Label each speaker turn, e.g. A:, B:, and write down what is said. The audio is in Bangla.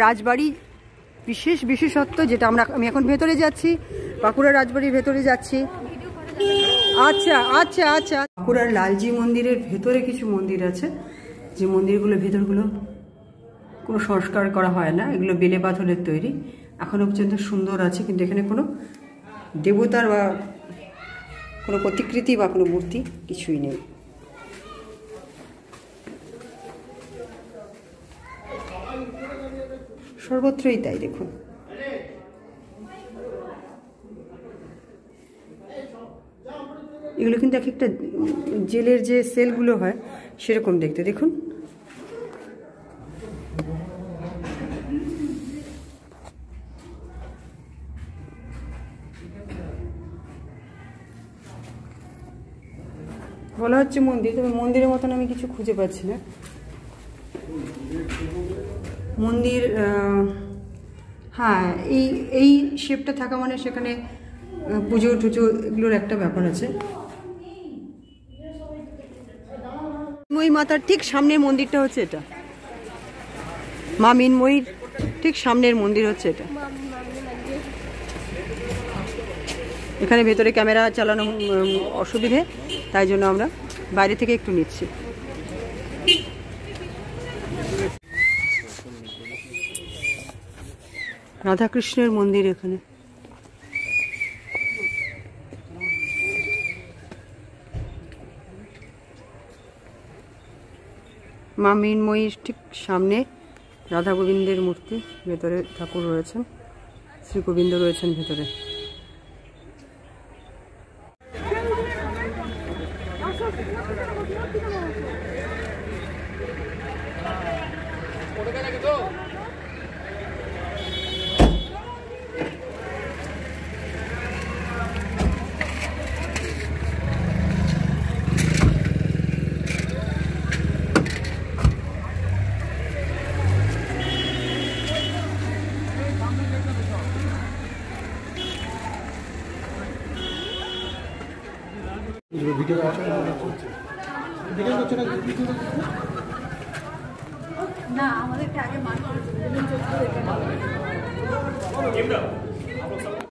A: রাজবাড়ি বিশেষ বিশেষত্ব যেটা আমি এখন ভেতরে যাচ্ছি, বাঁকুড়ার রাজবাড়ির ভেতরে যাচ্ছি। আচ্ছা আচ্ছা আচ্ছা, বাঁকুড়ার লালজি মন্দিরের ভেতরে কিছু মন্দির আছে, যে মন্দিরগুলো ভেতরগুলো কোনো সংস্কার করা হয় না, এগুলো বেলে পাথরের তৈরি, এখনও পর্যন্ত সুন্দর আছে, কিন্তু এখানে কোনো দেবতার বা কোনো প্রতিকৃতি বা কোনো মূর্তি কিছুই নেই। সর্বত্রই তাই, দেখুন। এগুলো কিন্তু এক একটা জেলের যে সেলগুলো হয় সেরকম দেখতে, দেখুন। বলা হচ্ছে মন্দির, তবে মন্দিরের মতন আমি কিছু খুঁজে পাচ্ছি না। মন্দির, হ্যাঁ, এই শেপটা থাকা মানে সেখানে পুজো টুজো এগুলোর একটা ব্যাপার আছে। মিন্ময়ী মাতার ঠিক সামনের মন্দিরটা হচ্ছে এটা, মা মিন্ময়ীর ঠিক সামনের মন্দির হচ্ছে এটা। এখানে ভেতরে ক্যামেরা চালানো অসুবিধে, তাই জন্য আমরা বাইরে থেকে একটু নিচ্ছি। রাধাকৃষ্ণের মন্দির এখানে। মা মিন্ময়ীর ঠিক সামনে রাধা গোবিন্দের মূর্তি, ভেতরে ঠাকুর রয়েছেন, শ্রী গোবিন্দ রয়েছেন ভেতরে।
B: না, আমাদেরকে আগে মাঠ